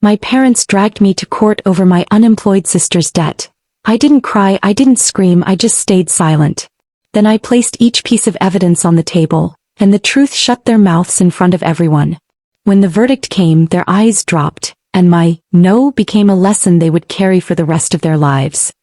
My parents dragged me to court over my unemployed sister's debt. I didn't cry, I didn't scream, I just stayed silent. Then I placed each piece of evidence on the table, and the truth shut their mouths in front of everyone. When the verdict came, their eyes dropped, and my no became a lesson they would carry for the rest of their lives.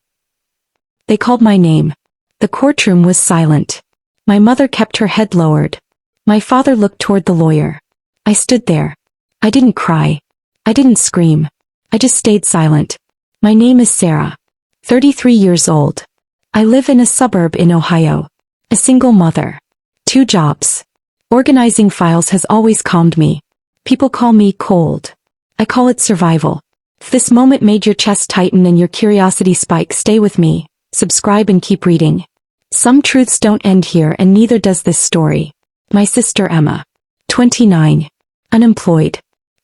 They called my name. The courtroom was silent. My mother kept her head lowered. My father looked toward the lawyer. I stood there. I didn't cry. I didn't scream. I just stayed silent. My name is Sarah. 33 years old. I live in a suburb in Ohio. A single mother. 2 jobs. Organizing files has always calmed me. People call me cold. I call it survival. If this moment made your chest tighten and your curiosity spike, stay with me. Subscribe and keep reading. Some truths don't end here, and neither does this story. My sister Emma. 29. Unemployed.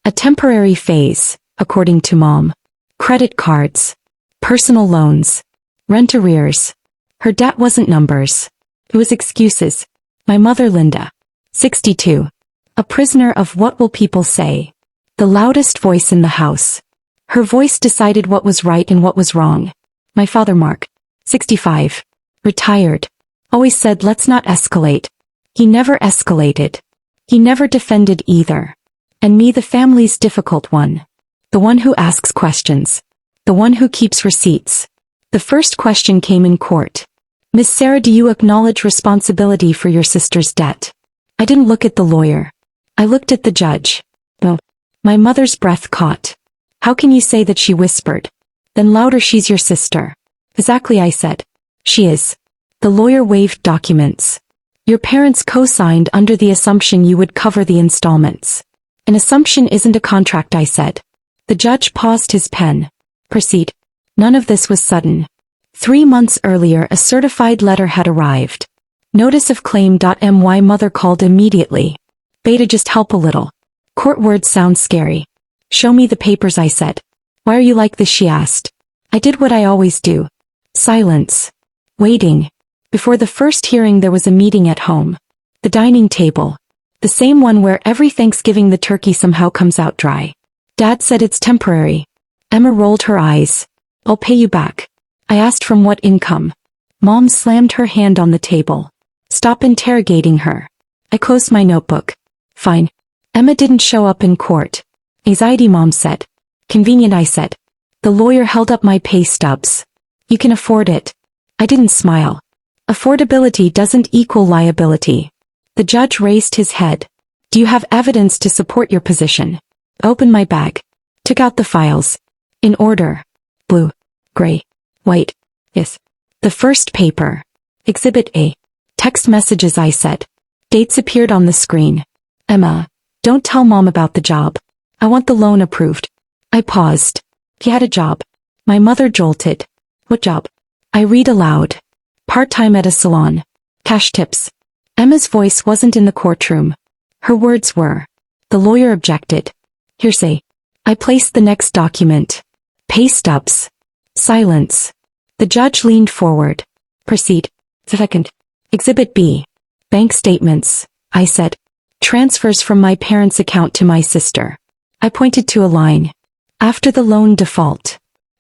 A temporary phase, according to mom. Credit cards. Personal loans. Rent arrears. Her debt wasn't numbers. It was excuses. My mother Linda. 62. A prisoner of what will people say. The loudest voice in the house. Her voice decided what was right and what was wrong. My father Mark. 65. Retired. Always said let's not escalate. He never escalated. He never defended either. And me, the family's difficult one. The one who asks questions. The one who keeps receipts. The first question came in court. Miss Sarah, do you acknowledge responsibility for your sister's debt? I didn't look at the lawyer. I looked at the judge. Oh. My mother's breath caught. How can you say that, she whispered. Then louder, she's your sister. Exactly, I said. She is. The lawyer waved documents. Your parents co-signed under the assumption you would cover the installments. An assumption isn't a contract, I said. The judge paused his pen. Proceed. None of this was sudden. 3 months earlier, a certified letter had arrived. Notice of claim. My mother called immediately. Beta, just help a little. Court words sound scary. Show me the papers, I said. Why are you like this, she asked. I did what I always do. Silence. Waiting. Before the first hearing there was a meeting at home. The dining table. The same one where every Thanksgiving the turkey somehow comes out dry. Dad said it's temporary. Emma rolled her eyes. I'll pay you back. I asked from what income. Mom slammed her hand on the table. Stop interrogating her. I closed my notebook. Fine. Emma didn't show up in court. Anxiety, Mom said. Convenient, I said. The lawyer held up my pay stubs. You can afford it. I didn't smile. Affordability doesn't equal liability. The judge raised his head. Do you have evidence to support your position? Opened my bag. Took out the files. In order. Blue. Gray. White. Yes. The first paper. Exhibit A. Text messages, I said. Dates appeared on the screen. Emma, don't tell Mom about the job. I want the loan approved. I paused. He had a job. My mother jolted. What job? I read aloud. Part-time at a salon. Cash tips. Emma's voice wasn't in the courtroom. Her words were. The lawyer objected. Hearsay. I placed the next document. Pay stubs. Silence. The judge leaned forward. Proceed. Second. Exhibit B. Bank statements, I said. Transfers from my parents' account to my sister. I pointed to a line. After the loan default.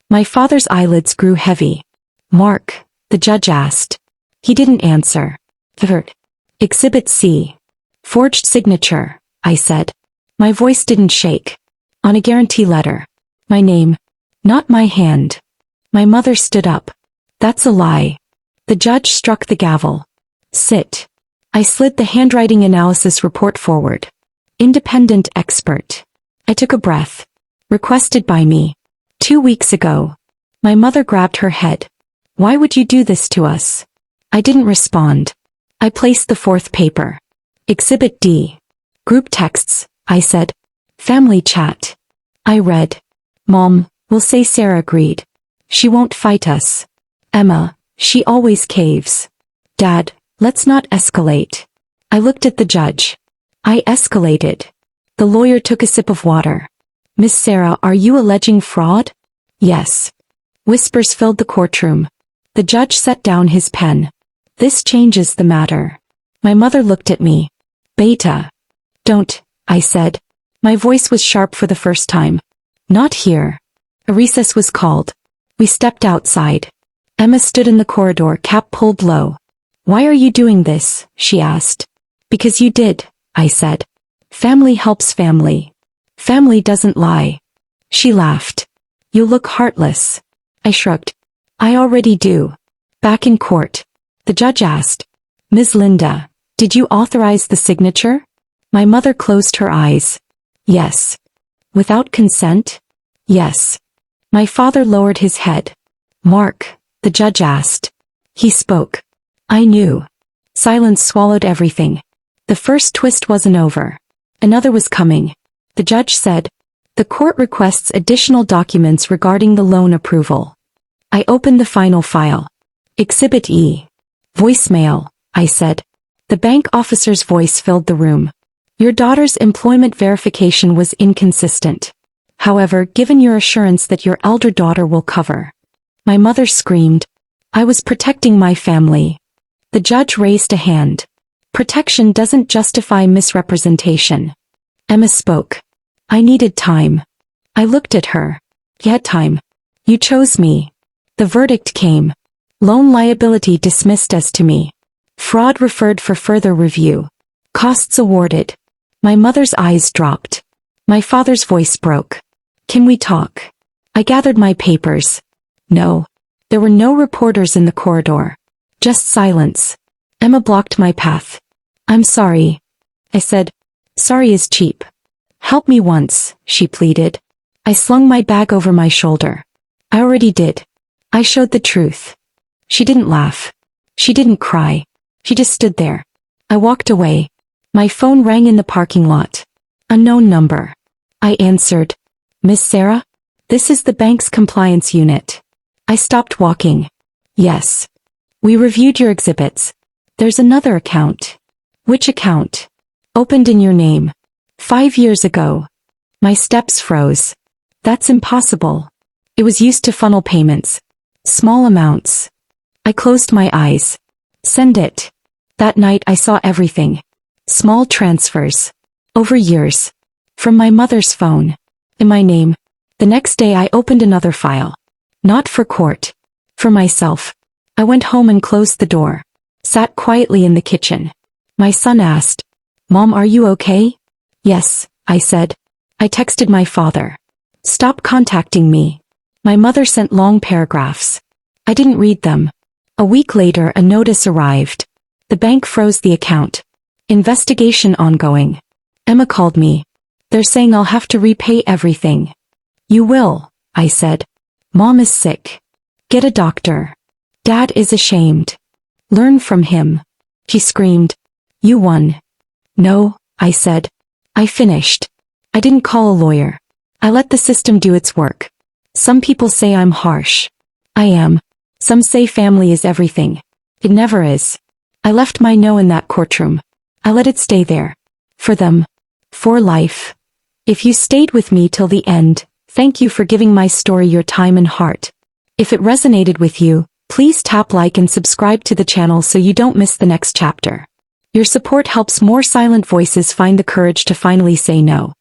My father's eyelids grew heavy. Mark, the judge asked. He didn't answer. Third. Exhibit C. Forged signature, I said. My voice didn't shake. On a guarantee letter. My name. Not my hand. My mother stood up. That's a lie. The judge struck the gavel. Sit. I slid the handwriting analysis report forward. Independent expert. I took a breath. Requested by me. 2 weeks ago. My mother grabbed her head. Why would you do this to us? I didn't respond. I placed the fourth paper. Exhibit D. Group texts, I said. Family chat. I read. Mom, we'll say Sarah agreed. She won't fight us. Emma, she always caves. Dad, let's not escalate. I looked at the judge. I escalated. The lawyer took a sip of water. Miss Sarah, are you alleging fraud? Yes. Whispers filled the courtroom. The judge set down his pen. This changes the matter. My mother looked at me. Beta. Don't, I said. My voice was sharp for the first time. Not here. A recess was called. We stepped outside. Emma stood in the corridor, cap pulled low. Why are you doing this? She asked. Because you did, I said. Family helps family. Family doesn't lie. She laughed. You look heartless. I shrugged. I already do. Back in court. The judge asked. Ms. Linda, did you authorize the signature? My mother closed her eyes. Yes. Without consent? Yes. My father lowered his head. Mark, the judge asked. He spoke. I knew. Silence swallowed everything. The first twist wasn't over. Another was coming. The judge said, the court requests additional documents regarding the loan approval. I opened the final file. Exhibit E. Voicemail, I said. The bank officer's voice filled the room. Your daughter's employment verification was inconsistent. However, given your assurance that your elder daughter will cover. My mother screamed. I was protecting my family. The judge raised a hand. Protection doesn't justify misrepresentation. Emma spoke. I needed time. I looked at her. You had time. You chose me. The verdict came. Loan liability dismissed as to me. Fraud referred for further review. Costs awarded. My mother's eyes dropped. My father's voice broke. Can we talk? I gathered my papers. No. There were no reporters in the corridor. Just silence. Emma blocked my path. I'm sorry. I said. Sorry is cheap. Help me once, she pleaded. I slung my bag over my shoulder. I already did. I showed the truth. She didn't laugh. She didn't cry. She just stood there. I walked away. My phone rang in the parking lot. Unknown number. I answered. Miss Sarah? This is the bank's compliance unit. I stopped walking. Yes. We reviewed your exhibits. There's another account. Which account? Opened in your name. 5 years ago. My steps froze. That's impossible. It was used to funnel payments. Small amounts. I closed my eyes. Send it. That night I saw everything. Small transfers. Over years. From my mother's phone. In my name. The next day I opened another file. Not for court. For myself. I went home and closed the door. Sat quietly in the kitchen. My son asked, Mom, are you okay? Yes, I said. I texted my father. Stop contacting me. My mother sent long paragraphs. I didn't read them. A week later a notice arrived. The bank froze the account. Investigation ongoing. Emma called me. They're saying I'll have to repay everything. You will, I said. Mom is sick. Get a doctor. Dad is ashamed. Learn from him. She screamed. You won. No, I said. I finished. I didn't call a lawyer. I let the system do its work. Some people say I'm harsh. I am. Some say family is everything. It never is. I left my no in that courtroom. I let it stay there. For them. For life. If you stayed with me till the end, thank you for giving my story your time and heart. If it resonated with you, please tap like and subscribe to the channel so you don't miss the next chapter. Your support helps more silent voices find the courage to finally say no.